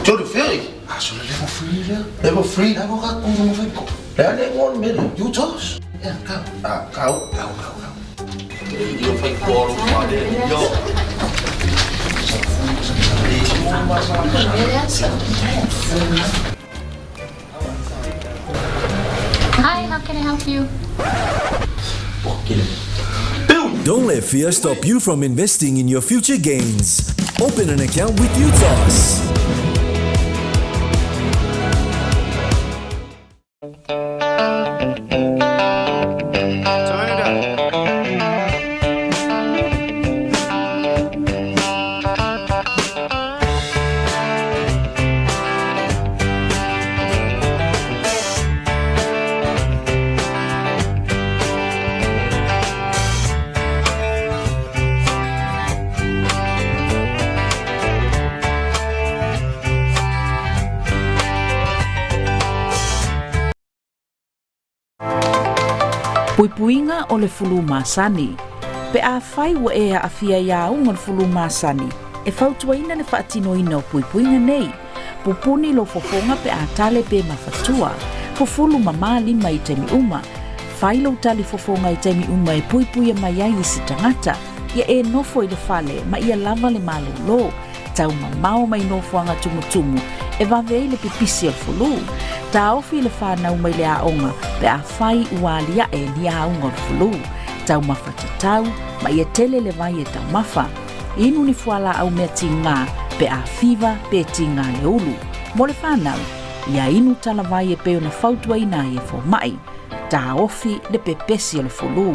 to the ferry. So level 3 there? Level 3. Level got on the vehicle. Daar ligt gewoon midden. You toss? Ja, kou. Je fik ball maar dit. Jo. Hi, how can I help you? Don't let fear stop you from investing in your future gains. Open an account with UTOS. Puipuinga o le fulu masani. Pe a fai wa e a afia ia unga le fulu masani. E fautuaina le faatinoina o puipuinga nei. Pupuni lo fofonga pe a tale pe mafatua. Fufulu mama lima i temi uma. Fai lo tali fofonga i temi uma e puipuia mai ai isi tangata. Ia e nofo i le fale ma ia lava le malu lo. Tau mamao mai nofo anga tumutumu. E vavei le pipisi al fulu. Ta ofi le whanau mai le aonga pe a whai ualia e ni aonga le fulu. Tau mawhatatau, ma ia tele le vai e tau mafa. Inu ni fuala au mea tinga pe a fiva pe tinga le ulu. Mo le whanau, ia inu tala vai e peo na fautua ina e fo mai. Ta ofi le pepesi le fulu.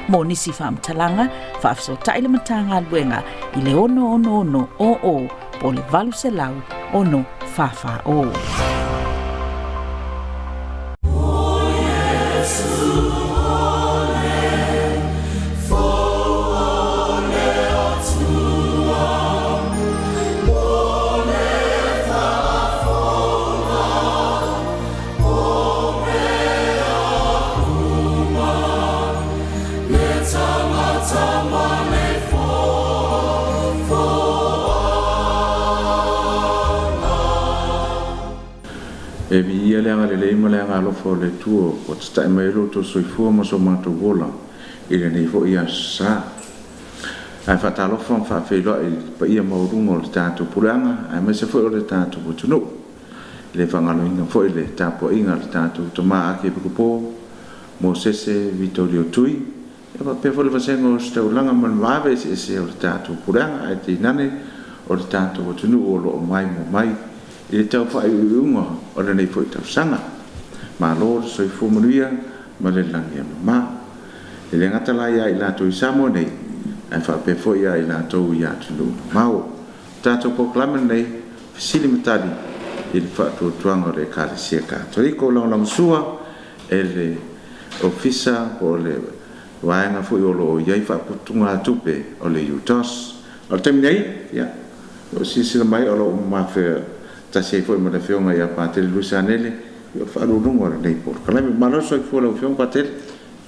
Mo nisi whamtalanga, whaafso taile matanga luenga i le ono o po le valu se lau ono fafa o. E vi ia leanga le leima leanga alofo le tuo o te tai mai lo to soifua ma so mato vola i le nei fo ia sa ai fa talo fo fa fe lo i pa ia maurungo le tato pulanga ai mai se fo le tato putunu le fangalo inga fo le tapo inga le tato to ma ake po mo sese Vittorio Tui e va pe fo le fasengo sta ulanga man vave se le tato pulanga ai te nane o le tato putunu o lo mai mo mai i le tau whai uunga o le nei fwoi tau sanga. Ma lo soi fumanuia ma le langi ama ma. I le ngata lai ai lato i samo nei, ai whape fwoi ai lato i atunu mao. Tato poklama nei, fisili matari i le whatu tuanga o le kāresia kātoriko lang sua e le ofisa o le waenga fwoi o lo iai whaputunga atupe o le UTOS. O temi nei, ia, o sisila mai o lo mawhea ta sei foi mo le fionga ia patele lusanele io fa lungo nei por kala me malo so fu lo fiong patele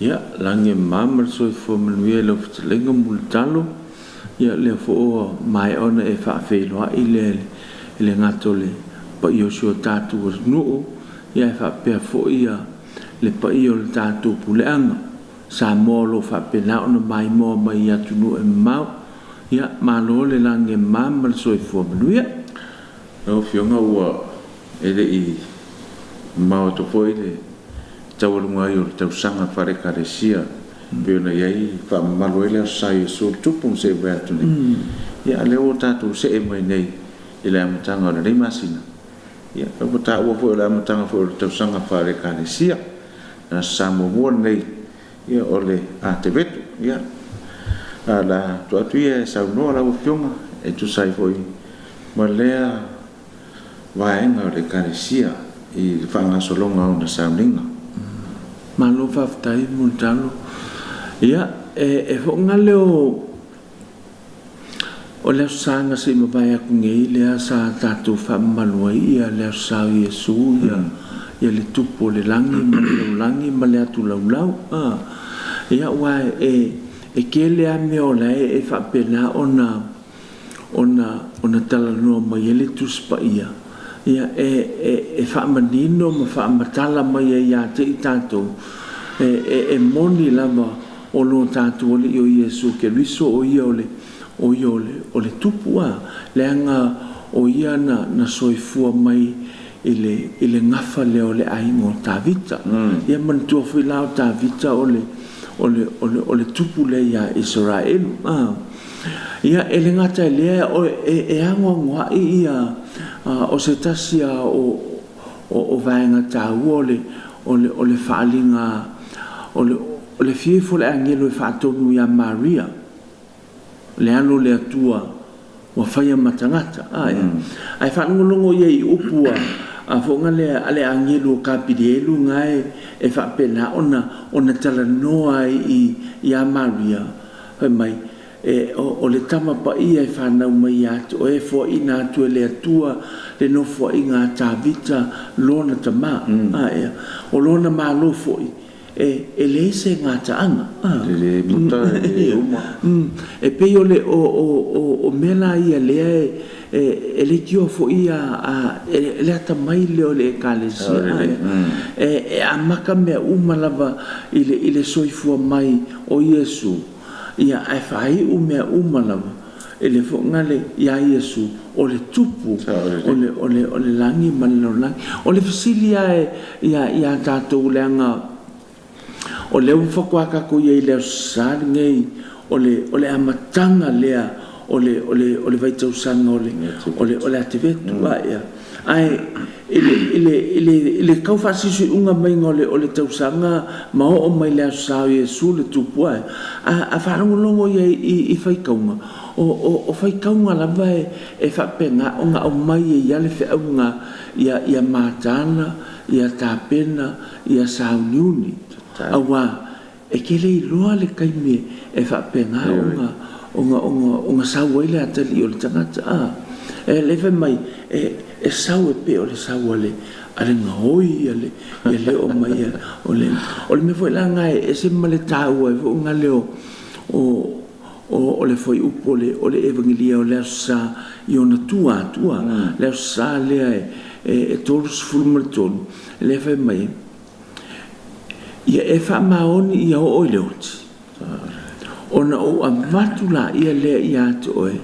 ia lange mamal so fu mo le lo lengo multalo ia le fo mai ona e fa fe lo ile le ngatole pa io so tatu no ia fa pe fo ia le pa io le tatu puleanga sa mo lo fa pe na ona mai mo mai ia tunu e mau ia malo le lange mamal so fu mo ia o fionga ua ele i mao to foi le tawalunga i o tau sanga whare karesia peona iai wha maluele o sai so tupun se beatu nei ia leo tatu se e mai nei i le amatanga o le masina ia o ta ua foi le amatanga foi o tau sanga whare karesia na samo mua nei ia o le a te vetu ia a la tu atu ia sa unoa la o fionga e tu sai foi ma lea vaenga o le karesia i whangasolonga o na sauninga. Malo whaftai muntalo. Ia, e whonga leo o leo sanga se mabai aku ngei lea sa tatu whamalua ia leo sa Iesu ia le tupo le langi ma le langi ma le atu lau. Ia wai e ke lea me o lai e whapena ona tala noa mai ele tuspa ia. ia e whaamanino ma whaamatala mai e ia te i tātou e moni lava o lo tātou ole i o Iesu ke riso o ia ole tupu a leanga o ia na soifua mai ile ngafa le ole aingo Tavita ia mantua fui lao Tavita ole tupu le ia Israel ia ele ngata le e angoa ia o se tasia o vaenga tāu ole whaalinga ole fiefo le angelo e whaatonu ia Maria le alo le atua wa whaia matangata ai whanungolongo ia i upua a fonga le angelo kapidelu ngai e whaapena ona tala noa ia Maria mai o le tama pa ia e whanau mai atu o e fua ina atu e le atua le no fua inga Tavita lona tama o lona malo foi e le se ngā taanga le muta e uma e pe o mela ia lea e le kio fo ia le ata mai leo le ekalesia e amaka mea uma lava ile soifua mai o Iesu ia ai fai umea uma lava ele fo ngale ia Iesu o le tupu o le langi malino langi o le fisilia ia tātou leanga o le whakuaka ko ia leo sari ngei o le amatanga lea o le vaitau sanga o le ativetu ia ai ile kau fasisu unga mai o le tausanga ma o mai le asau Iesu le tupu ai a whanangolongo ia i whaikaunga o whaikaunga lava e whapenga o ngā o mai ia le whiaunga ia mātana ia tāpena ia sauniuni awa e kele i loa le kaime e whapenga o ngā sau ele atali o le tangata e lewe mai e sau e pe o le sau ale ngahoi ale o mai o le me foi langa e se male tau e o ngā leo o le foi upo o le evangelia o le sa i ona tua le sa lea e tolus fulmerton lewe mai ia e whamaoni ia o leoti ona o amatula ia lea ia te oe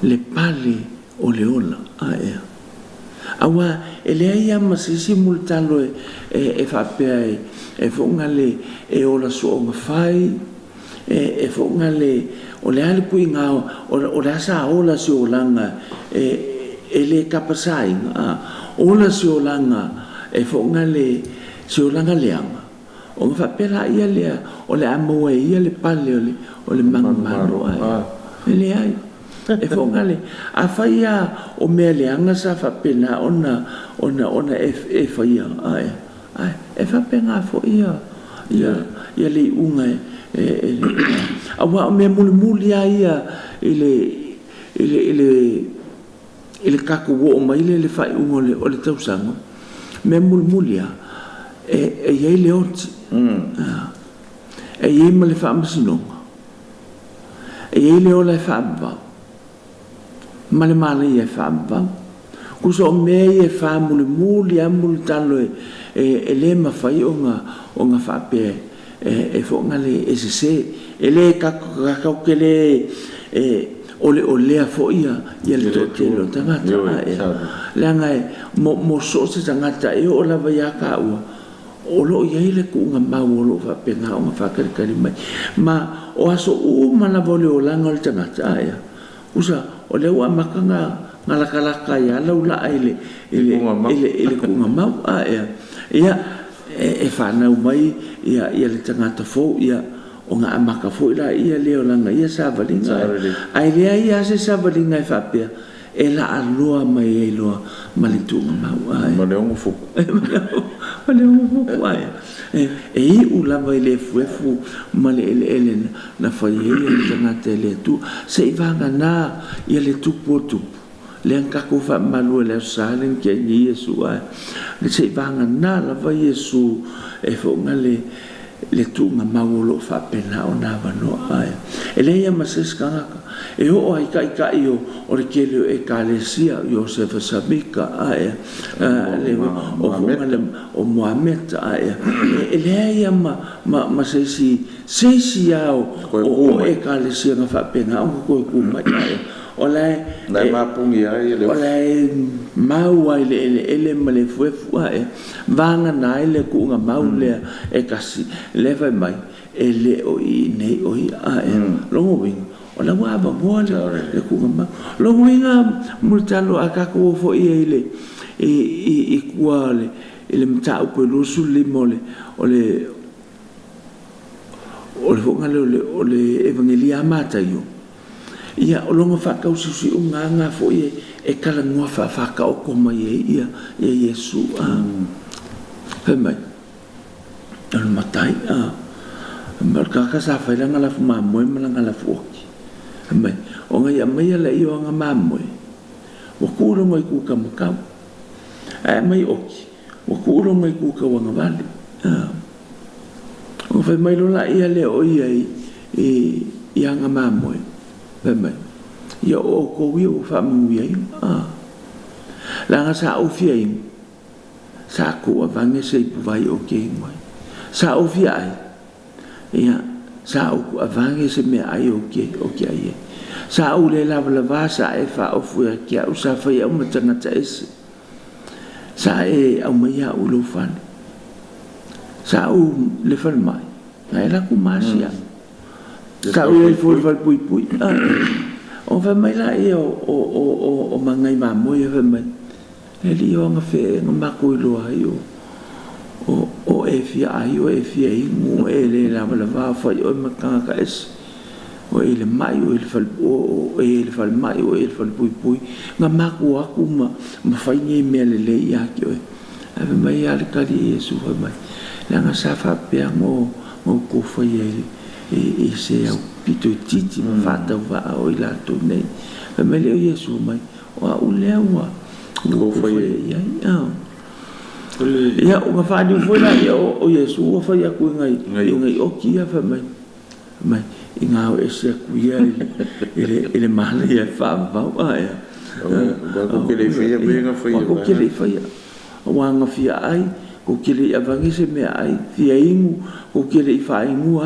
le pale o le ola awa e lea ia masisi multalo e whapea e whonga le e ola so o ngawhai e whonga le o le ale kui ngā o le asa ola si o langa e le kapasai ola si o langa e whonga le si o langa leanga o ngā whapela ia lea o le amoe ia le pale o le mangmaro e le ai e whongale a whaia o mea leanga sa whapena ona e whaia e whapenga fo ia le unga a wa o mea muli ia ile kako wo o mai le whai unga o le tausanga mea muli ia e iei le oti e iei ma le whaamasinonga e iei le ola e whaamavau ma le mala i e whaamavau kusa o mea i e whaamuli amuli talo e le mawhai o ngā whaapea e whonga le e e le kakau ke le o lea fo ia le tōtelo tangata le angai mo so se tangata e o lava ia ka ua o lo ia ile ku nga mau o lo whapenga o ngā whakarikari mai ma o aso umana vole o langa o le tangata usa o le ua maka ngā lakalaka ia laula ile ku nga mau ia e whanau mai ia le tangata fo ia o ngā amaka fo ila ia leo langa ia savalinga ai lea ia se savalinga e whapea e la aloa mai e loa malitunga mau ma le ongo fuku ma le ongo fuku e i ulava i le fuefu ma le ele na whai ele le tangata e le tu se i vanga nā ia le tupu o tupu le ankako wha malu e le asalen ke ni Iesu le se i vanga nā lava Iesu e whaunga le tunga maulo fa pena ona vano ai ele ia maseska e o ai kai o le kele e kalesia Joseph Sabika ai le o Mohamed ai ele ia ma sesi ao o e kalesia nga fa pena o ko ku mai ai olai Nai mapungi ai le olai mau ai le male fuefu ai vanga nai le ku nga mau le e kasi le vai mai ele o I nei o I ai longo wing ola wa ba bola le ku nga mau longo winga multalo akako fo I ele e kuale ele mta o pe lusu le mole ole fonga le evangelia mata yo ia o longa fa ka usi unga fo I e kala ngua fa ka o koma ia Yesu he mai al matai marka ka sa fa langa la fuma mo langa la fuki he mai o nga ia mai la io nga mammo o ku ro mai ku ka maka mai oki o ku ro mai ku ka wanga vale o fa mai lo la ia le o ia nga mammo Pemai, ia o ko wiu fa mu ia langa sa o fia sa ko avange se vai o ke mai sa o fia ai ia sa o avange se me ai o ke ai sa o le la sa e fa o fu ke o sa fa ia o matanga ese sa e au mai o lo fan sa o le fan mai ai la ku masia ka o foi pui o fa mai la o mangai ma mo e fa mai e li o nga fe nga ma ko lo ai o e fi ai o e fi ai mo e le la va fa o ma ka es o e le mai o e le fal mai o e le fal pui nga ma ko aku ma fa ni me le ya ki o e mai ya ka di Yesu fa mai la nga sa fa pe mo ko fa e se au pito titi ma fata va o ila to nei me le Yesu mai wa u le wa ko foi ya o fa di foi la o Yesu o fa ya ku ngai o ki ya fa mai inga o se ku ya ele male ya fa va ya ko ke le fia benga foi ko ke le fia wa nga fia ai ko ke le avangise me ai fia ingu ko ke le fa ingu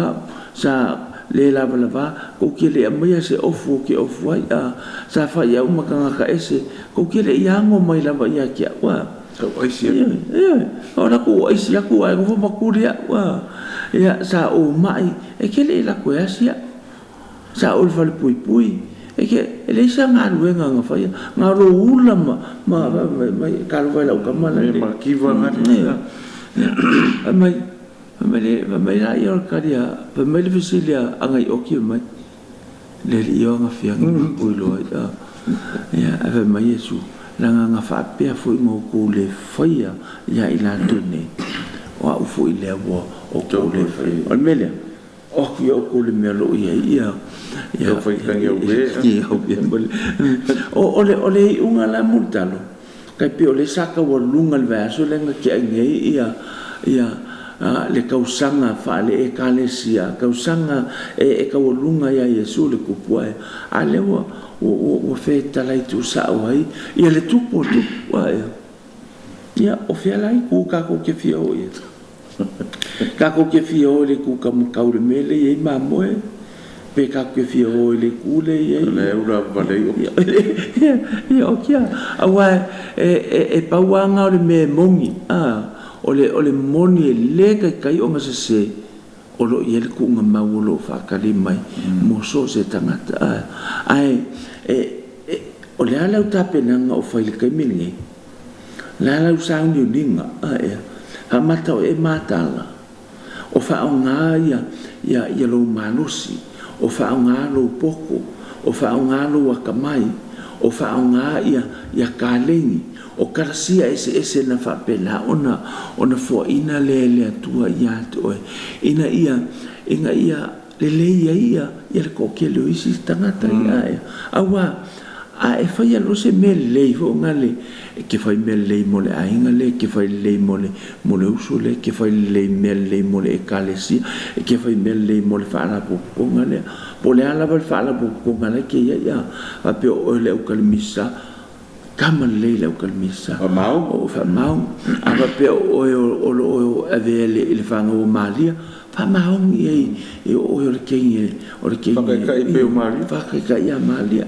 sa le lava ko ke le mai se ofu ke ofu ai sa fa ya uma ka ese ko ke le yango mai lava ya ki wa so ai si ora ko ai si ku ai ko ma ku ria wa ya sa o mai e ke le la ko ya si sa o fal pui e ke le sa nga ruenga nga fa nga ro ula ma ka lo la ka ma ma ki va mai la yo karia mai le visilia angai oki mai le yo nga fia ui lo ya ave mai Yesu la nga fa pe fo mo ko le faia ya ila tone wa fo ile wo o ko le faia on melia o ki o ko le melo ya fa ka yo be o le unga la multalo kai pe o le saka wo lunga le verso le nga ki ngai ia le kausanga fa le e kalesia kausanga e kaulunga ya Yesu le kupuai ale o feta lai tu sa wai ia le tupo wai ia o fia lai ku ka ko ke fio ia ka ko ke fio le ku ka mo kaure mele e ma moe pe ka ke fio le ku le ia le ura vale ia o kia awa e pauanga le me mongi o le moni le kai o ma se o lo ye le ku nga mau lo fa ka le mai mo so se tangata ai o le ala ta pena nga o fa le kai mini la la usa un ninga ha mata o e mata la o fa o nga ya lo manusi o fa o nga lo poko o fa o nga lo wakamai o fa o nga ya kalengi o karasia ese na fa pela ona fo ina le tua ia to ina ia le le ia le ko ke lo isi tangata ia awa e fai alo se mele fo ngale ke fai mele mo le ainga le ke fai le mo le usu le ke fai le mele mo le ekalesi ke fai mele mo le fala po ngale po le ala val fala po ngale ke ya a pe o le ukalmisa kama le ukalmisa o fa mau a pe o avele il fanga o malia fa mau e o le ke fa kai pe o malia fa kai ya malia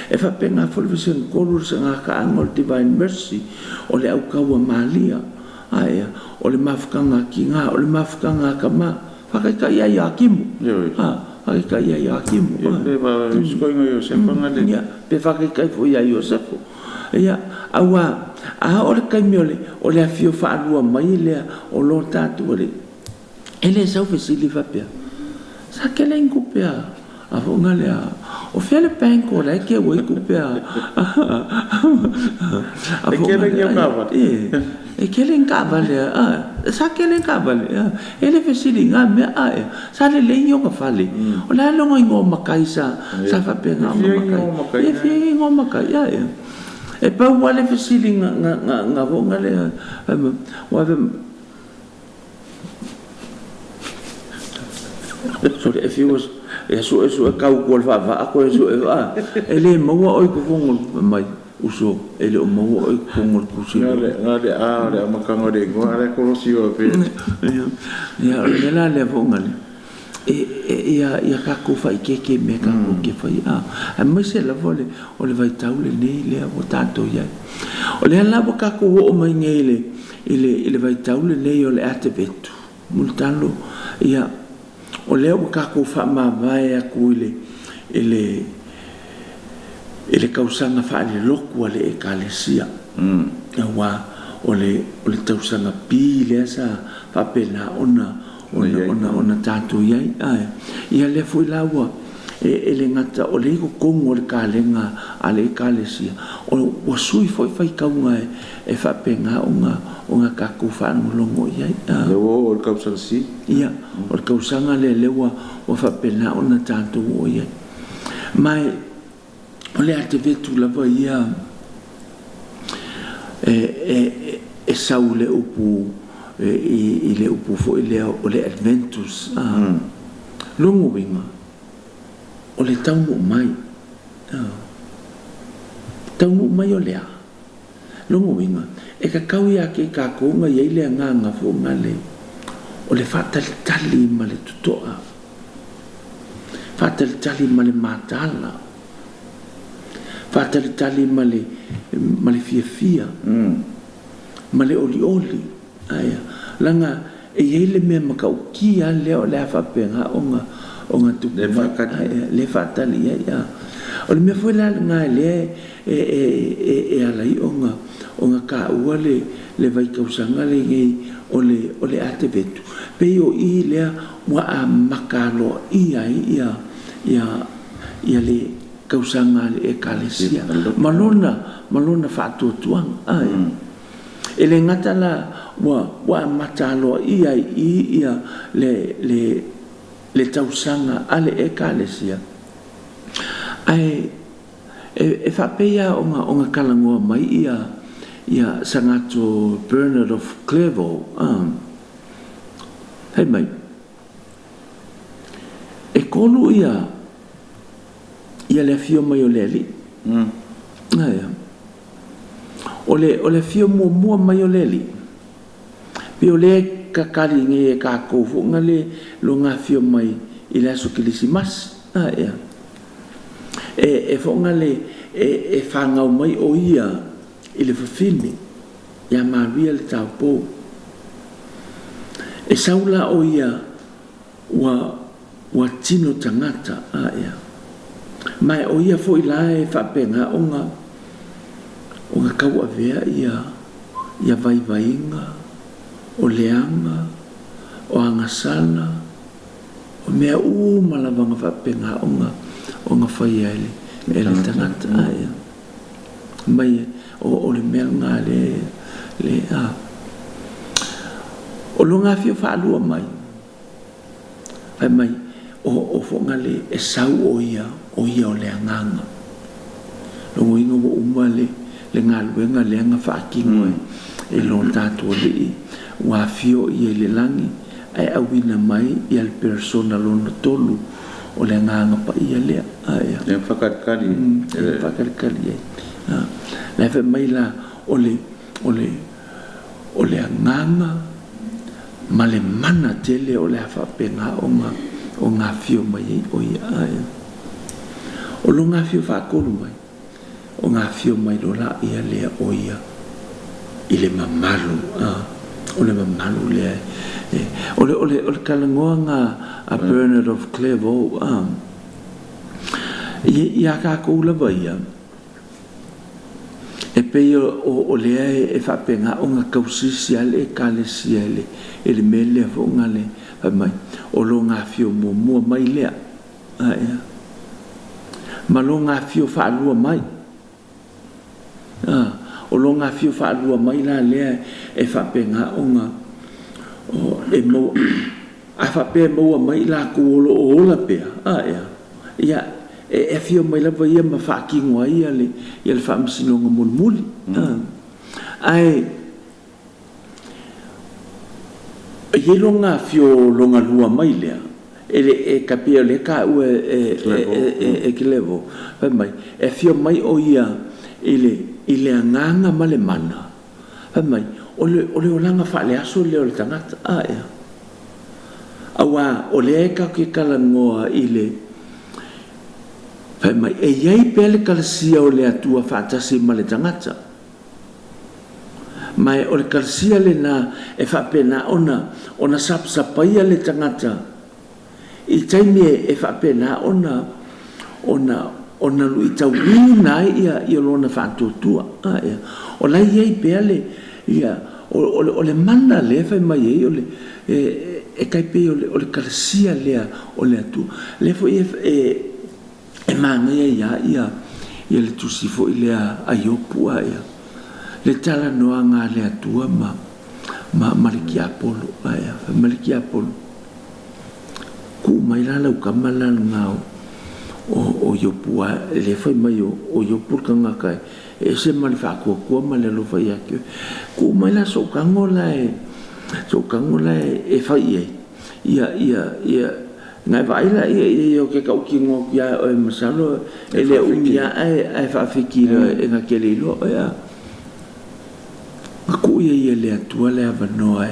e fa penga fo le sen kolu sanga ka angol divine mercy o le au kawa malia ai o le mafkanga kinga o le mafkanga kama fa kai ya kimu fa kai ya kimu e ba skoinga yo se fanga le ya pe fa kai fo ya Joseph ya awa o le kai miole o le afio fa alua mai le o lo tatu le ele sa ofisili fa pe sa ke le ngupea a fo ngale o fele penko la ke wo ngupea a fo ke le ngava e ke le ngava le sa ke le ngava le ele ofisili nga me sa le nyo ka fale o la lo ngo makaisa sa fa pe nga makai e fi ngo makai e pa wale ofisili nga vo ngale wa so if he was so kau ko fa ako so ele mo o ko ngol mai uso ele o mo o ko ngol kusi ngale ale makango de ngale ko sio pe ya la le vongal ya ka ko fa ke me ka ko ke fa a me se la vole o le vai taule nei le o tanto ya o le la bo ka ko o mai ngele ile vai taule nei o le atevetu multalo ya o leo ka ko fa ma vai a ku ile kausanga fa le loku ale ekalesia wa o le tausanga pile sa fa pena ona tatu yai ia le foi lawa ele ngata o le ko kongo le kalenga ale ekalesia o sui foi fai kaunga e fa penga onga ka ku fa ngolongo yai le o kausanga si ia o kausanga le lewa o fa pena ona tatu o yai mai o le ate vetu lava ia e saule upu i le upu fo i le o le adventus longo winga o le taunu mai o lea longo winga e ka kau ia ke ka kounga iei le nganga fo ngale o le fatalitali ma le tutoa fatalitali ma le matala fatalitali ma le fia ma le oli aya langa e iei le mea makaukia leo le afapenga onga tupu le fatali ia o le mea foi la nga le e alai onga ka ua le vai kausanga le ngei o le ate vetu pe o i lea wa a makalo ia le kausanga le ekalesia malona fatuatuanga ele ngata la wa matalo ia le tausanga ale ekalesia ai e fa peia onga kalangoa mai ia sangato Bernard of Clairvaux hei mai e kolu ia le fio mai o le ali o le fio mua mai o le ali pe o le kakali nge ka kofu ngale lo nga fio mai i le aso kilisimas e fo ngale e fangau mai o ia i le fulfillment ya Maria le taupo e saula o ia wa tino tangata mai o ia fo i lae whapenga onga kau avea ia vai-vainga o leanga o angasala o mea malavanga whapenga onga whai ele tangata mai o le mea ngā le o longa fio whaalua mai ai mai o whonga le e sau o ia o le anganga lo inga wo uma le ngaluenga le nga whaakingo e lo tātua li wa fio i le langi ai awina mai i al persona lona tolu o le nganga pa ia lea aia e whakatkari whakarikari le fe mai la o le nganga ma le mana tele o le whapenga o ngā fio mai o ia aia o lo ngā fio whakolu mai o ngā fio mai lo la ia lea o ia i le mamalu o le mamalu lea o le kalangoa ngā a Bernard of Clairvaux ia ka koulava ia e pei o lea e whapenga o ngā kausisi ale e kālesi ale e le mele fo ngā le mai o lo ngā fio mua mai lea ma lo ngā fio whaalua mai o lo ngā fio whaalua mai la lea e whapenga o ngā e mau a whapea maua mai la kuolo o ola pea ia e fio mai lava ia ma whaakingoa ia le whaamsinonga mulmuli ai e longa fio longa lua mai lea e kapia le ka ua e Clairvaux mai e fio mai o ia i le anganga ma le mana mai o le olanga whaale aso le o le tangata ia awa o le eka ke kalangoa i le mai e iei pele kalasia o le atua whaatasi ma le tangata mai o le kalasia le na e whaapena ona sapsapaia le tangata i taimi e whaapena ona lui tau wina ia lona whaatutua o lai iei pele ia o le mana le fai mai ei o le e kai pe o le kalasia lea o le atu le fo e manga ia le tusi fo i lea aiopu ia le tala noa ngā le atua ma maliki apolo ia maliki apolo ku mai la lau kamala ngau o iopu le fai mai o iopu kanga kai e se mali whakua ma le lo fai ake ku mai la so kangola e fai ia ngai vai la ia o ke kau kingo ia o masalo e le umia ai whawhikira e ngā kele ilo ia ku ia le atua le avanoa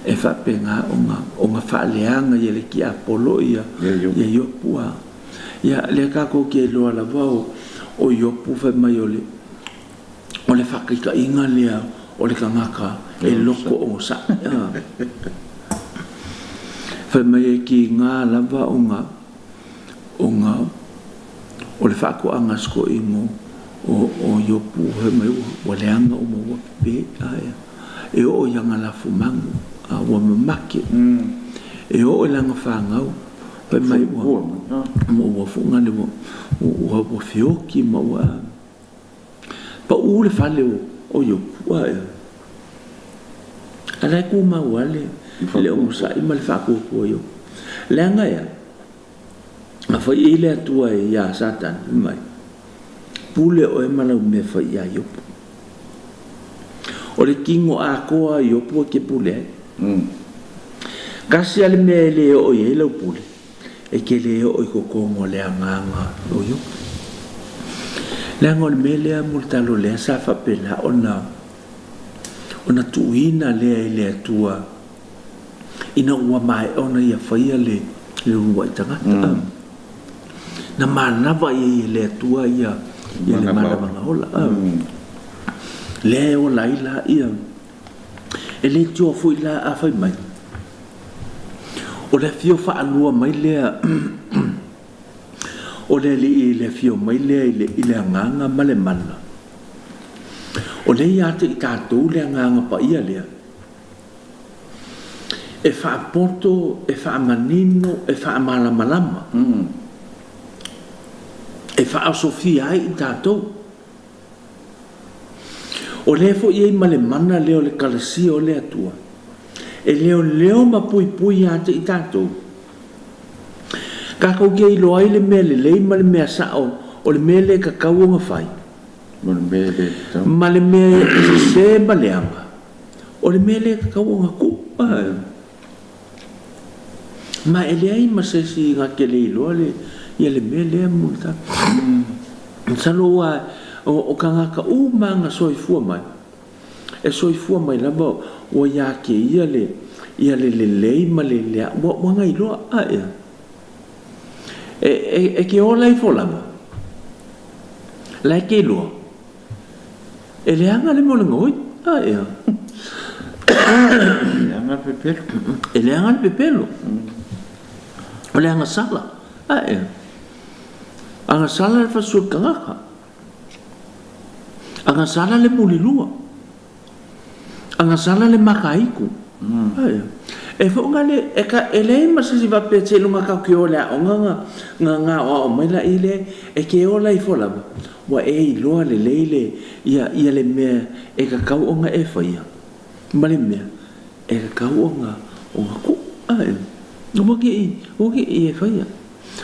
e whapenga o ngā whaaleanga ia le ki apolo ia iopua ia le kako ke loa la vau o iopu fai mai o le whakaika inga lea o le kangaka e loko o sa fai mai e ki ngā lava o le whakoanga sko ingo o iopu fai mai o le anga o maua pe e o yanga la fumangu ua mamake e o langa whangau fai mai ua funga le ua fioki ma ua pa ule fale o iopu ala ku ma wale le o sa i mal fa ko yo le nga ya ma fa ile tua ya satan mai pule o e mala me fa ya yo o le kingo a ko yo po ke pule kasi ale me le o ye le pule e ke le o ko ko mo le nga o yo le ngol me le multa lo le sa fa pela ona tuina le tua ina ua mai ona ia faia le rua tangata na mana va ia le tua ia le mana hola le o laila ia e le tio foi la a fai mai o le fio fa alua mai le o le fio mai le ile nganga male mana o le ia te i tātou le nganga pa ia lea e whaapoto, e whaamanino, e whaamalamalama e whaasofia ai i tātou o le fo iei male mana leo le kalasia o le atua e leo ma pui ia te i tātou ka kau kia ilo ai le mea le lei ma le mea sao o le mea le kakau o ngawhai ma le mea se maleanga o le mea le kakau nga ku ma ele ai ma se si nga ke le ilo le ia le mea le multa salo wa o kanga ka u ma nga soifua mai e soifua mai lava o ia ke ia le lei ma le lea wa ngai loa ia e ke o lai folama lai ke loa e le anga le mola ngoi ia e le anga le pepelo o le anga sala ia anga sala le fasul kangaka anga sala le mulilua anga sala le makaiku ia e fo ngale e ka ele ma se va pe tse lunga ka ke ola nga o mai la ile e ke ola I fola wa e lo le leile ia le me e ka ka o nga e fa ia male me e ka ka o nga ku ai no mo ke e fa ia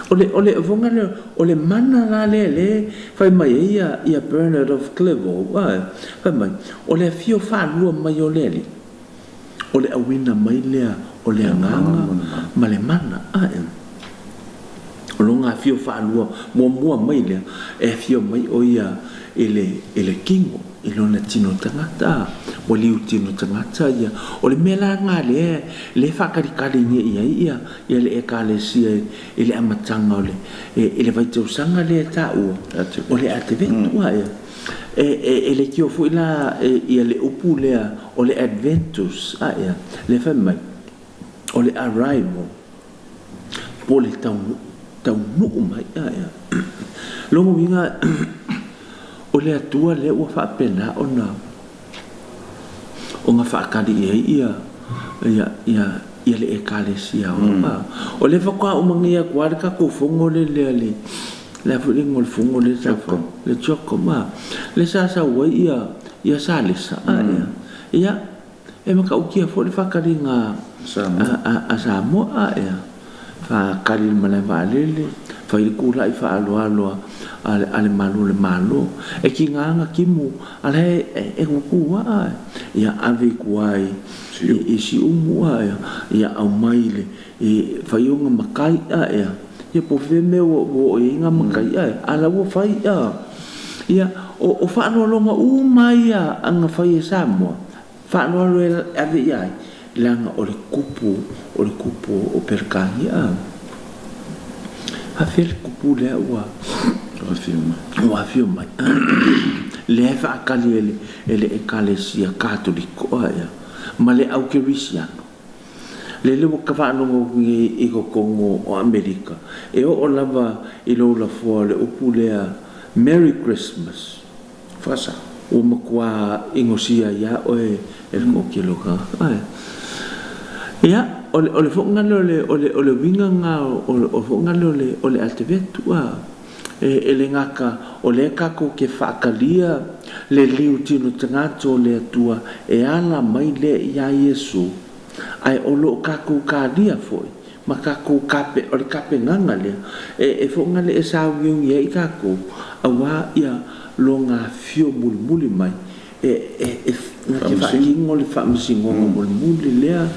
ole vonga ole mana la le fa mai ia Bernard of Clairvaux fa mai ole fio fa lu mai ole ole awina mai lea ole anganga male mana o longa fio fa lua mo mai lea e fio mai o ia ele kingo ilona tino tangata o liu tino tangata ia ole mela ngale le fa kali ia le ekalesia ele amatanga ole ele vai te usanga le ta ole ateve tua ia ele kio fu ila ia le upu lea o le adventus ia le famai o le arrival po le tau nu mai ia longo vinga o le atua le ua fa pena ona o nga fa kali ia le ekalesia o le fa kwa o mangia kwa ka ko fongo le la fulingo le fungo le safa le choko ma le sa wa ia sa le sa ia e maka ukia fo le fakaringa a sa mo ia fa kali mala valele fa il kula I fa alo ale malo e ki nganga kimu ale e ku ia ave kuai e si umu ia au maile e fa yonga makai ia ia po feme o inga makai ala wo fai ia o fa no longa mai anga fai samo fa no lo ave ia langa o le kupu o perkani a fel kupu le wa filma le fa kali ele ekalesia katoliko ia ma le au kerisiano le ka fa no I ko Kongo o Amerika e o lava I lo la fo le upulea Merry Christmas fasa o makwa ingosia ya o e ko kilo ka ia o le fo ngalo le winga nga o fo ngalo le altevetu ele ngaka o le kako ke fa kalia le liu tino tangato le tua e ala mai le ya Yesu ai o lo kaku kalia foi ma kaku kape o le kape nganga le e fo ngale e sa wiung ye kaku awa ia longa fio mulmuli mai e ke fa kingo le fa msingo mulmuli le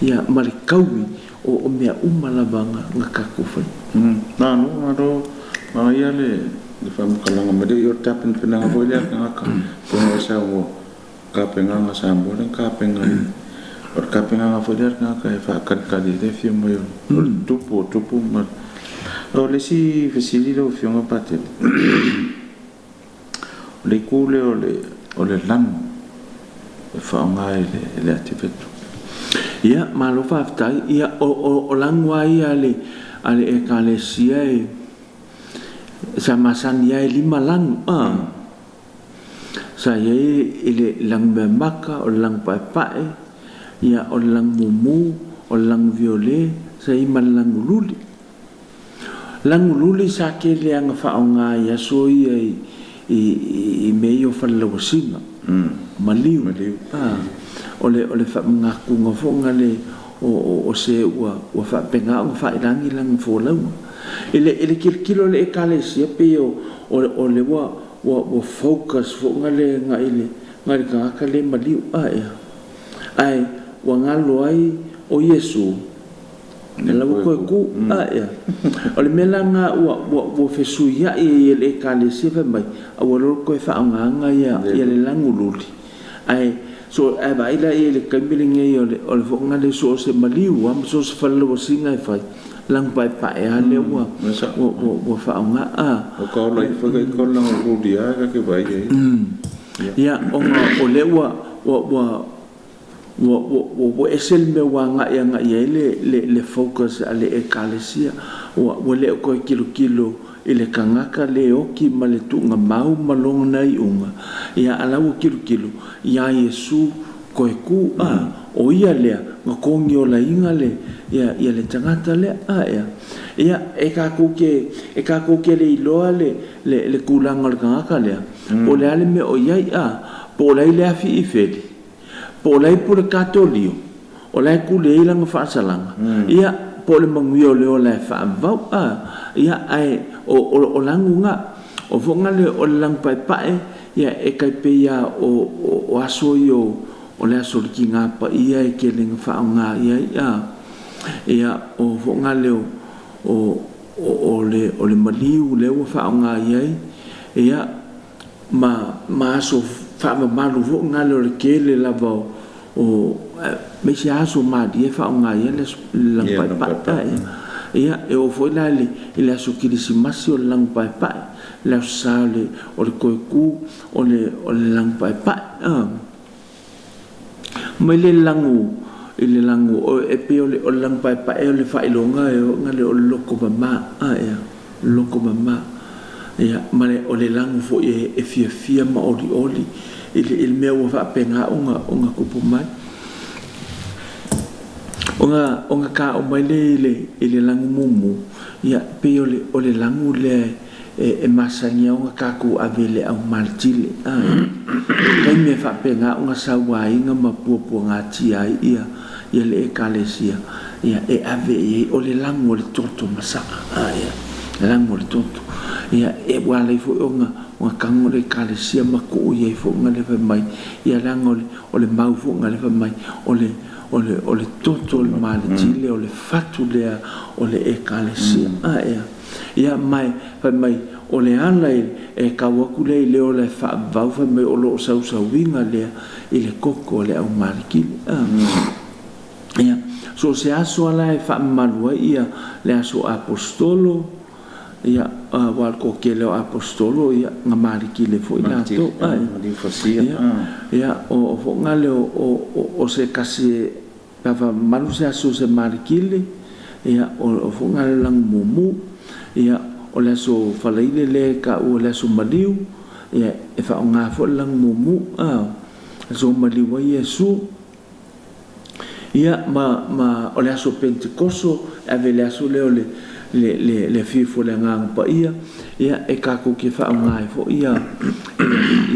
ia mali kaui o mea umalabanga nga kaku foi no ma ia le fa mkalanga me yo tapen penanga foi le ngaka po sa wo kape nganga sa mo le kape nganga or kapinga nga foder nga ka fa kali de fio mo tupo ma o le si fesili lo fio nga patel le kule o le lan fa nga le ativetu ia ma lo fa tai ia o langwa ia ale ekalesia sa masan ia lima lang sa ye ile lang memaka o lang pae ia o lang mumu o lang violet sa iman lang luli sa ke le anga fa nga ia so I meio fa lawasinga maliu ole fa nga ku nga fo nga le o se wa fa penga o fa ilangi lang fo lau ele kilo le kalesia pe o le wa wa focus fo ngale ngai ka le maliu ai wa ngalo ai o Yesu la ko ku ole melanga wa fesu ya le kale se fa mai awolo ko fa nganga ya le langululi ai so aba ila le kamilinge ole fo ngale so se maliu am so se fa lo singa fa lang pai pai le wa fa nga o ko lo fa ko lang ko dia ka ke bai ya ole wa esel me wa nga ya le focus ale ekalesia wa le ko kilo ile kangaka le o ki male tu nga mau malong nai unga ya ala wo kilo ya Yesu ko ku o ia le nga ko ngio la inga le ya le tangata le ya e ka ko ke le iloa le kulanga le kangaka le o le ale me o ia po le le afi ifeli po lai pura katolio o lai kule ilang faasalanga ia po le manguio le o lai faavau ia ai o langunga o vonga le o lang pai pai ia e kai pe ia o aso yo o le aso ki nga pa ia e ke lenga faanga ia o vonga le o le maliu le o faanga ia ma aso fa malu vo ngalo le kele lava o me se aso ma die fa nga ye le lang pai pai ia e o foi la le aso kilisi masio lang pai pai la sale o le koiku o le lang pai pai me le langu o e pe o lang pai pai o le fa ilonga e ngale o loko mama loko mama ia male o le langu fo e fia ma oli il meu va penga unga kupu mai unga ka o mai le langu mumu ia pe o le langu le e masanya unga ka ku avele au maltile kai me fa penga unga sawai nga mapupu nga tia ia le ekalesia ia e ave o le langu le toto masaka ia langu le toto ia e wala fo nga kango le kalesia maku ye fo nga le mai ia lango o le mau fo nga le mai o le toto le male tile o le fatu le o le ekalesia ia mai fa mai o le ana e kawaku le o le fa vau fa mai o lo sau winga le ile koko le au mariki ia so se aso ala e fa malua ia le aso apostolo ia wal ko ke le apostolo ia ngamari ki le foi na to ia o fo ngale o se kasi tava malu se aso se marikile ia o fo ngale lang mumu ia o le so falaile le ka o le so maliu ia e fa nga fo lang mumu so maliu ia Yesu ia ma o le aso pentecoso ave le aso le fifo le ngang pa ia e ka ko ke fa ngai fo ia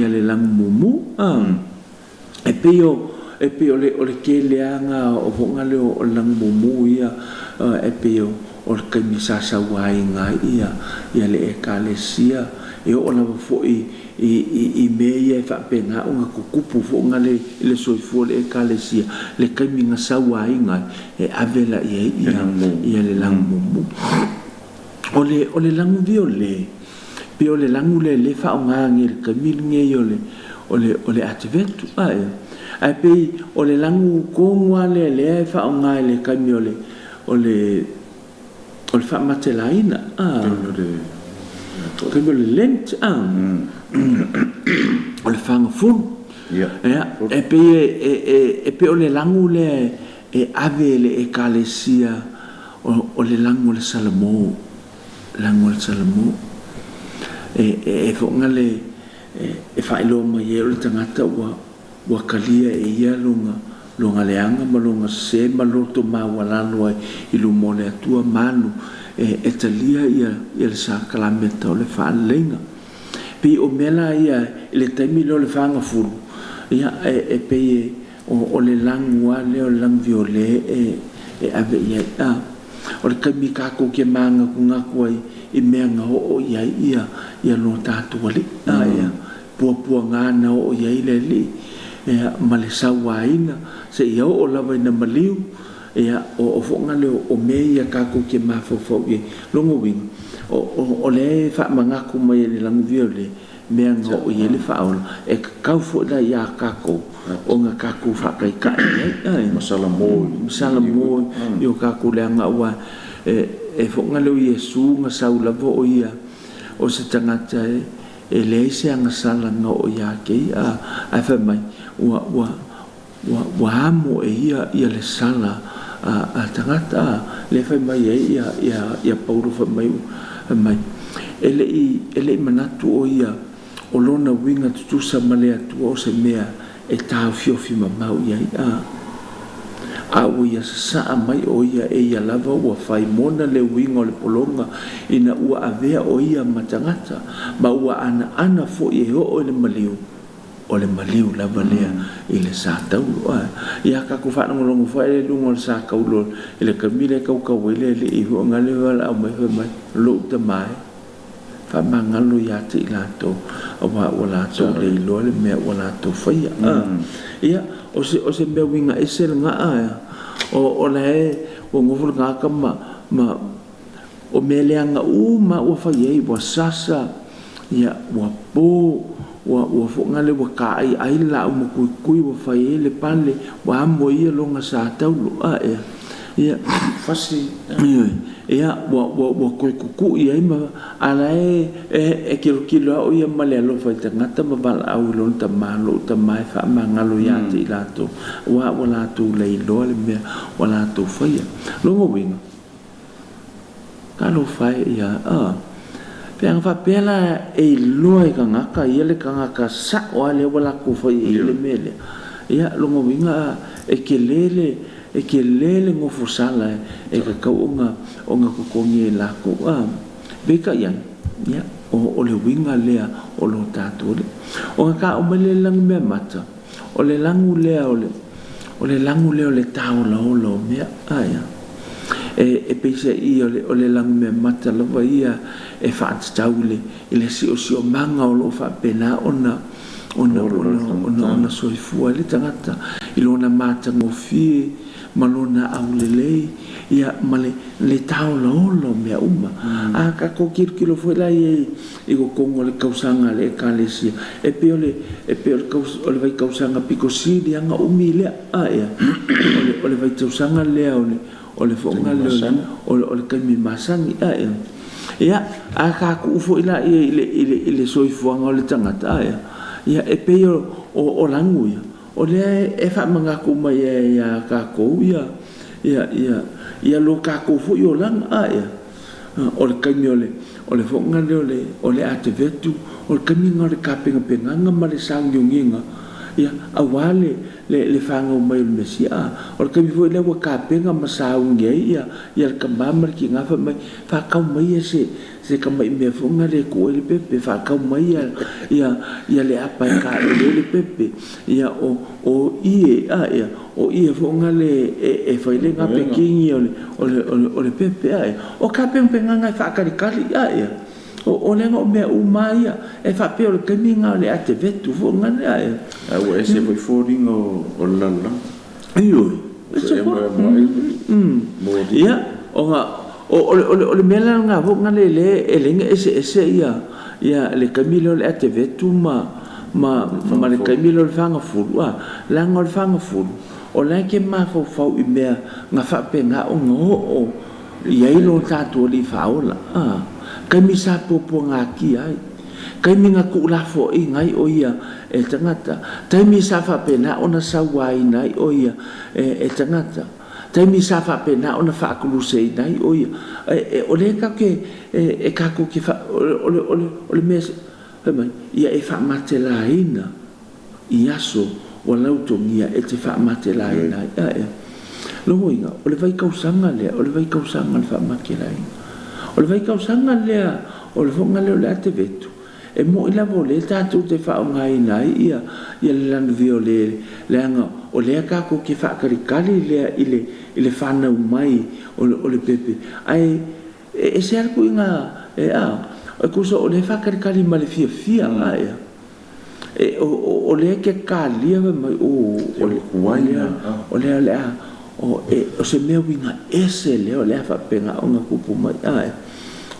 le lang mumu e pe o le ke le anga o fo ngale o lang mumu ia e pe o le kamisa sa wai ngai ia le ekalesia e o la fo i meia fa penga unga kupu fo ngale le soifo le ekalesia le kaminga sa wai ngai e avela ia le lang mumu o le langu viole pe o le langu le fa unga ngel kaminge o le ativetu ai pe o le langu kongwa le fa unga le kamiole o le fa matelaina kami le lent o le fanga fun e pe o le langu le e ave le ekalesia o le langu le salamo e fo ngale e fa ilo ma ye o le tangata wa kalia e ia longa leanga malonga se maloto ma wala loa i lumole atua manu e talia ia le sa kalameta o le whaalenga. Pi o mela ia le taimi lo le whaanga furu. Ia e pe o le langua le o lang viole e ave ia o le kaimi kako ke manga ku ngaku ai i mea nga ho o ia ia lo tātou ali ia pua ngana o ia ile li ia ma le sauaina se ia o lava ina maliu ia o fonga le o me ia kako ke mafofo ia longo wing o le fa mangaku mai le lang viole me nga o ia le fa o e kau fo da ia kako o nga kako fa kai kai masala mo yo kako le nga wa e fonga le Yesu nga saula vo o ia o se tangata e le se nga sala nga o ia ke a fa mai wa amo e ia le sala a tangata le fa mai ia Paulo fa mai ele manatu o ia o lona winga tutusa male atu o se mea e tau fiofi mamau ia a o ia sa mai o ia e ia lava ua fai mona le winga o le polonga ina ua avea o ia matangata ma ua ana fo i ho o le maliu lava lea i le sa tau ia ka ku fa ngolongo fa le lungo sa kaulo ile kamile kau ile le i ho ngale wala o mai lo te mai fa mangalo ya te lato o wala to le lo le me wala to fa ia o se me winga esel nga o le o ngoful nga ka ma o mele nga ma o fa ye wa sasa ia wa po wa fo ngale wa ka ai la o kui wa fa ye le pale wa mo ia lo nga sa tau lo ia fasi ia wa ku ia ma ala e kilo o ia male lo fa tangata ma bal au lo ta malo ta mai fa mangalo ya ti lato wa la tu le lo le me wala tu fa ia lo mo winga kalo fa ia Piang fa pela e loi ka ngaka ia le ka ngaka sa o le wala ku fa ile mele ia lo mo winga e kelele ngo fusala e ka onga ko kongi la ko beka yan ia o le winga lea o lo tatu o ka o mele lang me mata o le langu lea o le langu lea o le tau la o lo me ia e pese i o le lang me mata lava ia e fa taule ile si o manga o lo fa pena ona soifua le tangata ilona mata ngofi malona au lele ia male le tau lo me uma a ka ko kilo foi la i go kongo le kausanga le kalesia e pe o le vai kausanga piko si dia nga umile ia o le vai kausanga le o le fonga le o le kami masangi ia a ka ku fo ila ile soifua nga le tangata ia e pe o langu ia o le e fa manga ku mai ia ka ko ia lo ka ko fu yo lang ia o le kamiole o le fonga o le ativetu o le kaminga le kapinga penganga ma le sang yunginga ia awale le fanga mai le mesia o le kami fu le wa kapinga ma saunge ia le kamama ki nga fa mai fa ka mai se ka mai me fonga le ko le pepe fa ka mai ia le apa ka le pepe ia o ia fonga le e fa le nga pekingi o le pepe o ka penga nga fa ka kali ia o le ngo me umaya e fa pe o le kaminga le ate vetu fonga ia o ese foi foring o lala iyo ia o nga o le mela nga vo nga le nga ese ia le kamilo le ate vetu ma le kamilo le fanga fulu la nga le fanga fulu o la ke ma fo i mea nga fa pe nga o ngo ia ilo tatu li faola kami sa popo nga ki ai kami nga ku la fo i ngai o ia e tangata kami sa fa pe na ona sa wai nai o ia e tangata taimi sa fa pena ona fa kuluse dai o le ka ke e ka ko ke fa o le mes ia e fa matelaina ia so wala utongia e te fa matelaina lo moinga o le vai kausanga le fa matelaina o le vai kausanga le o le fonga le ate vetu e mo ila vole tatu te fa ngai nai ia le lan viole le anga o le ka ko ke fa kali le ile fa na mai o le pepe ai e se ar ku inga e kusa o le whakarikari ma le fia ia e o le ke kalia mai o le o se mea winga ese le o le whapenga o ngā kupu mai ia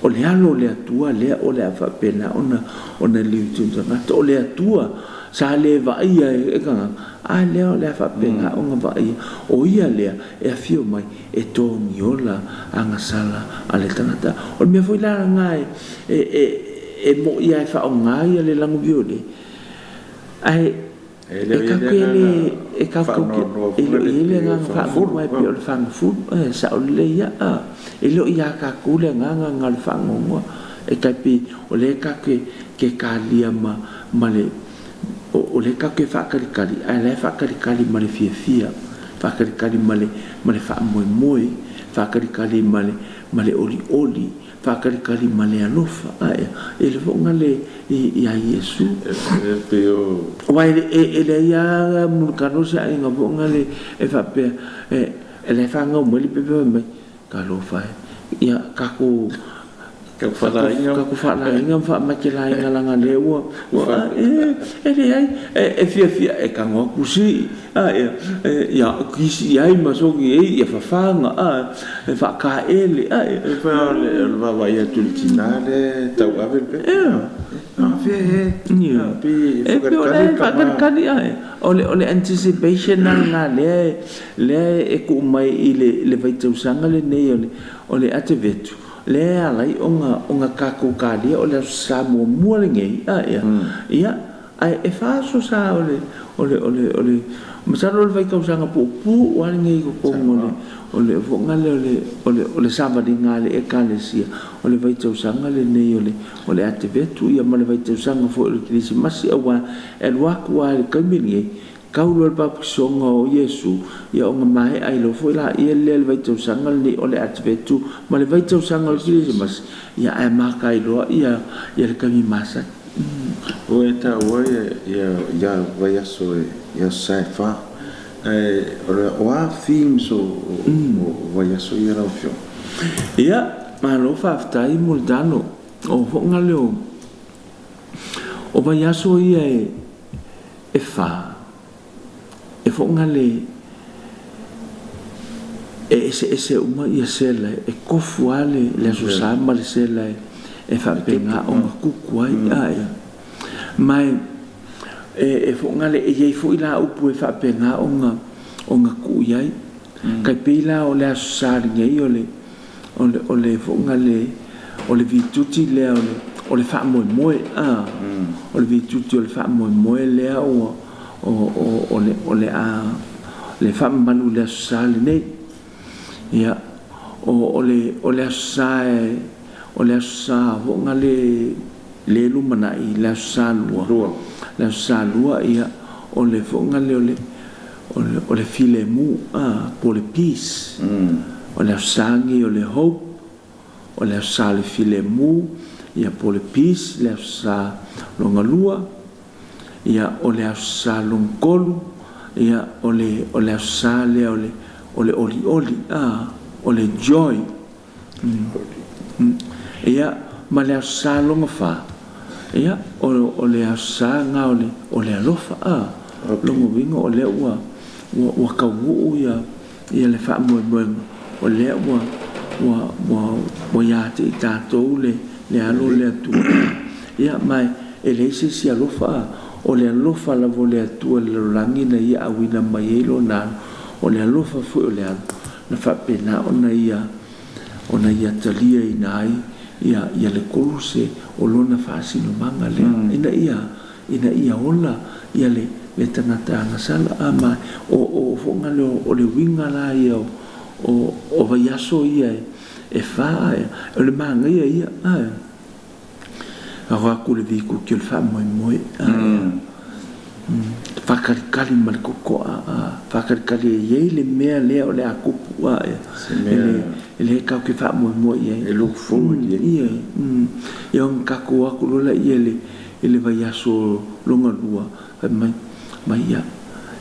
o le alo le atua le o le whapena ona liu tūtangata o le atua sa le vaia e kanga a leo le whapenga o ngā vaia o ia lea e a fio mai e tōni ola a ngā sala a le tangata o le mea fwoi lara ngai e mo ia e whao ngai a le langu viole ai e kako ele nga whaangu mai pe o le whaangu furu sa o le ia e leo ia kako le nga le whaangu ngua e kai pi o le kako ke kālia ma le o le kako e whaakarikari ai le whaakarikari ma le fia whaakarikari ma le whaamoemoe whaakarikari ma le oli whaakarikari ma le alofa e le whonga le ia Iesu wai e le ia mulkano se ai ngā whonga le e whapea e le whanga o mweli pepe mai ka lo whai ia kako whalainga whamakelainga langa le ua e le ai e fia e ka ngā kusi ia kisi ai masoki ia whawhanga e whaka ele e whao le wawa ia tulitina le tau awe pe e pe o le whakarikari o le anticipation nga le e ku mai i le vaitausanga le nei o le ate vetu le alai o ngā kako kālia o le sa mua le ngei ia ai e whaaso sa o le masaro le vaitausanga pu wale ngei ko kongo o le vongale o le savadi ngale e kalesia o le vaitausanga le nei o le ate vetu ia ma le vaitausanga fo le krisi masi awa e luaku wa le kaimini kaulo le papusonga o Iesu ia o ngā mai ai lo fo la ia le vaitausanga le o le ate vetu ma le vaitausanga le krisi masi ia ai maka i loa ia le kami masa o e ta ua ia vai aso ia sai fa o a films o vai aso ia rau fio ia ma lo whaftai moldano o honga leo o vai aso ia e fa e honga le ese uma ia sela e kofu ale le aso sama le sela e whapenga o ngā kuku ai ia mai e whongale e iei fo ila upu e whapenga o ngā ku iai kai pila o le asosari ngai o le whongale o le vituti lea o le whaamoemoe o le vituti o le whaamoemoe lea o le whaamanu le asosari nei ia o le asosari o le asa honga le lumana i le asa lua ia o le honga o le filemu po le peace o le asangi o le hope o le asa le filemu ia po le peace le asa longa lua ia o le asa longkolu ia o le asa le o le oli o le joy ia ma le asa longa fa ia o le asa nga o le alofa longa winga o le ua kawu ia le wha moe o le ua ia te i tātou le alo le atu ia mai e le isi alofa o le alofa lavo le atu le rolangi na ia awina mai e lo na o le alofa fu o le alo na wha pena ona ia talia i nai ia le koluse o lona whaasino manga lea ina ia ola ia le tangata anga sala ama o whongale o le winga la ia o vai aso ia e whaa o le manga ia a waku le viku ki o le wha moe whakarikari ma le kokoa whakarikari e iei le mea lea o le akupu ele kau ke wha moe ia look forward ia ia on kako aku lola ia le vai aso longa lua mai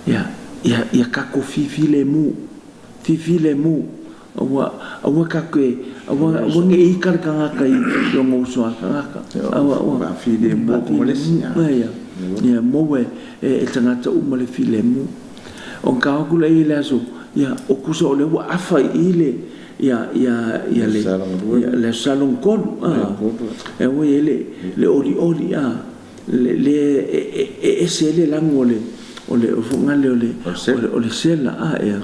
ia kako fifile mu awa ka koe awa nge I karkanga kai yo ngauso akanga awa file mo Malaysia ya mowe e tangata umale file mo on ka kula ile aso ya okusa ole wa afa ile ya le salon kon e wo le ori le esele langole ole ofungale ole sela ya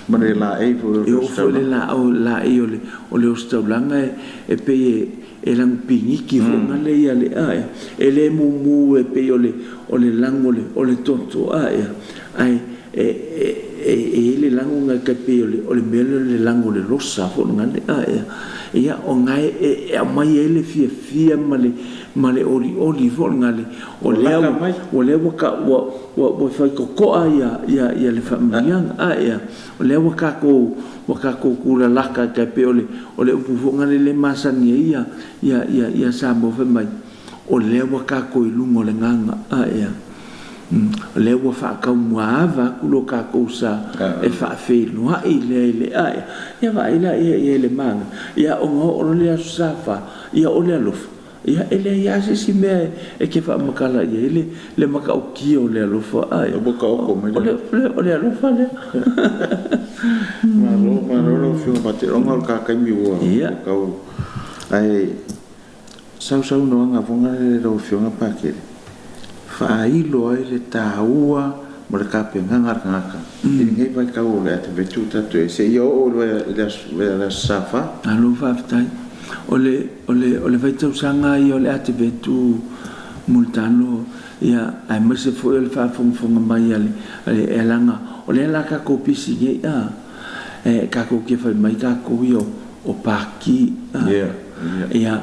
mare la e fo le la e ole ostaulanga e pe e lang pingi ki fungale ya le ele mu e pe ole langole ole tonto ya ai le langunga ka pe ole mele le langole rosa fo ngale ya o ngai e mai ele fia male oli fo ngale ole wa fai ko ya le familiang ya ole wa ka ko kula laka ka pe ole pu fo ngale le masani ya sambo fe mai ole wa ka ko ilungo le nganga ya le wa fa ka muava kulo ka ko sa e fa fe no ile ya va ila le manga ya o le safa ya ole alof ya ele ya si me e ke fa makala ya le maka o ki o le alof ya boka o ko me ole alof le malo fio pate onga ka ka mi wo ka o ai sau no nga vonga le ro fio nga pakere failo ai le taua mo le kapenga ngaka ngai vai ka o le te vetu tatu e se yo o le safa alo fa tai ole vai tau sanga i ole ate vetu multano ya ai mase fo le fa fonga mai ale elanga ole la ka ko pisi ya ka ko ke fa mai ka ko yo o paki ya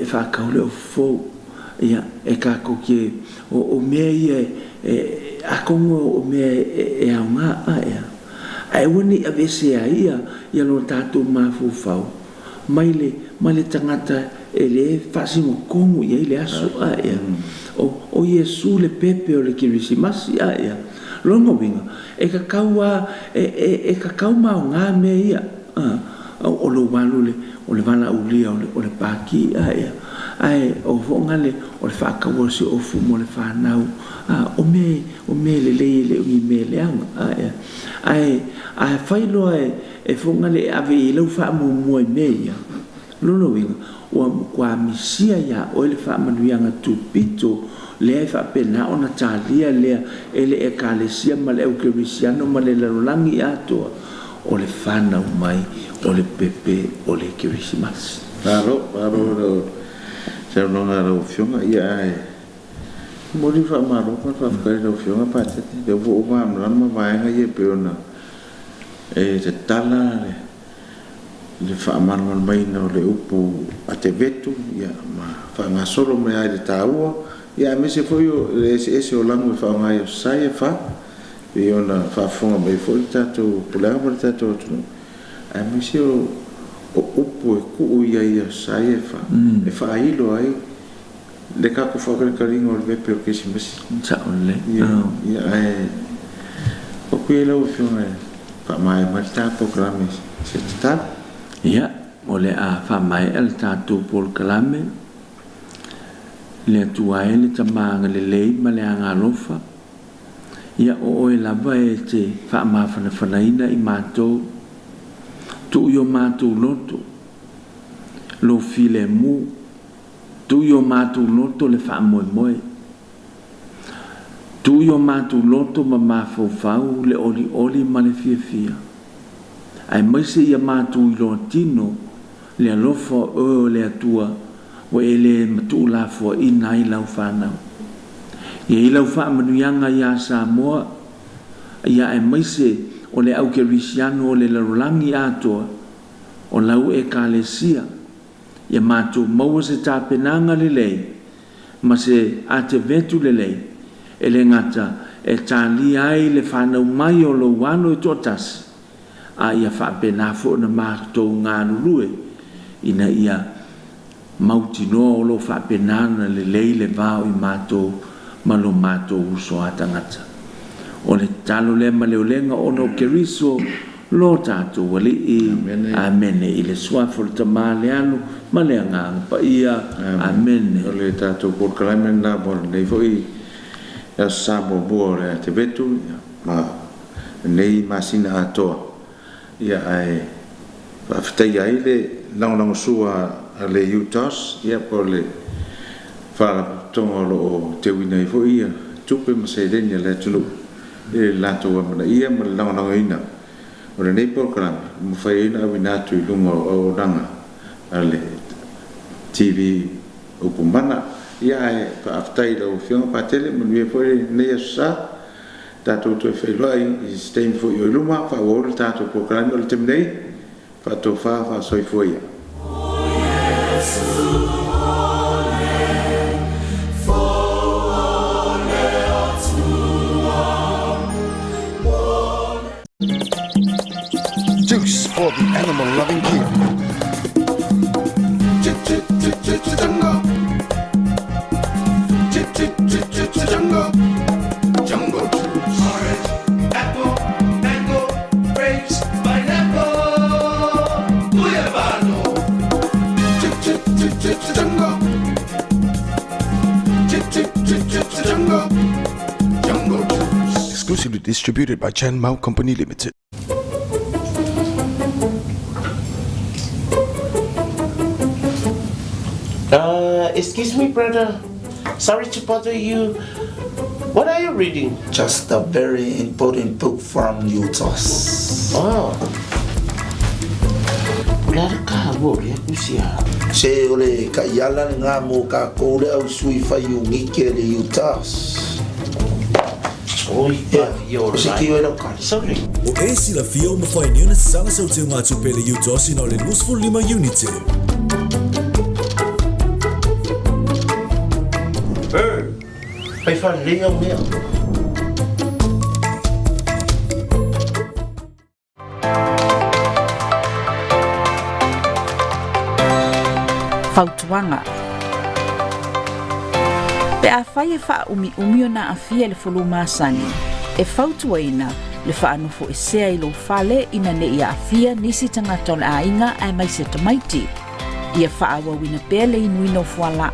fa ka ole fo ya ka ko ke o me a como o me nga ya ai woni avese ia ya lo tatu mafu fau maile tangata ele fasimo como ia ile aso ya o Yesu le pepe o le Christmas ya lo no vinga e ka kauma nga me ia o lo walule o le vala ulia o le paki ya ai o ngale o le fa ka wo si o fu mo le fa nau o me le me le ai failo e fu ngale ave le fa mo me ya lo winga o kwa misia ya o le fa manu yanga tu pito le fa pena ona talia le ele e kalesia male o krisiano male la langi ato o le fa nau mai o le pepe o le Christmas aro se non era o fiona ia mori fa maro fa ka o fiona pa te de vo va ma vai nga ye peona e te tala le fa maro mai no le upu a te vetu ia ma fa nga solo me ai de taua ia me se foi ese o lango fa nga yo sai fa e ona fa fonga mai foi tato pula por tato a me se o upu e ku ia sai fa e fa ilo ai le ka ko fa ka ringo le pe ke si mes sa ole ia ai o ku ele o fiona fa mai ta programe se sta ia ole a fa mai el tatu programe le tua ele tamanga le lei ma le anga lofa ia o e la vai te fa ma fa ina i mato tu yo matu loto lo file mu tu yo matu loto le fa moe tu yo matu loto ma fau le oli ma le fia ai mai se ia matu lo tino le alofo o le atua o ele matu la fo ina i lau fana ia i lau fa manu yanga ia Samoa ia ai mai se o le au kerisiano o le larolangi atoa o lau e kalesia ia mātou maua se tāpenanga le lei ma se ate vetu le lei e le ngata e tāli ai le whanau mai o lo wano e tōtasi a ia whapena fo na mātou ngā nurue ina ia mauti noa o lo whapenana le lei le vāo i mātou ma lo mātou uso atangata o le talo le ma leo lenga o no keriso lo tātou wali i amene i le suafo le tamale alu ma le anga pa ia amene o le tātou por kalamen la bon nei foi ya sabo bo le te betu ma nei masina atoa ia ai fa ftai ai le lang sua le utos ia por le fa tongo lo te winai foi ia tupe ma se denia le tulu e lato ma ia ma lang ina o le nei program mo fai ina winatu i lunga o ranga ale TV o kumana ia e fa aftai lo fiona patele mo vi foi nei sa tato to fai lo i stem for yo luma fa o tato program o temnei fa to fa soi foi Juice for the animal loving kid. Jungle juice. Orange, apple, mango, grapes, pineapple, guayabano. Jungle juice. Exclusively distributed by Chan Mao Company Limited. Excuse me, brother. Sorry to bother you. What are you reading? Just a very important book from UTOS. Oh. Lara ka wo le pusia. Se ole ka yala nga mo ka ko le au sui fa yu ngike le UTOS. Oi, you're right. Sorry. O e sila fio ma fai niuna sanga sau te ngatu pele utosi no le nusful lima unity. Ai fa leo mea. Fautuanga. Pe a whai e wha umi o na a fia le whulu māsani. E fautuaina le wha anofo e sea i lo whale ina ne ia a fia nisi tangata o le a inga ai mai se tamaiti. Ia wha awawina pele inuino fuala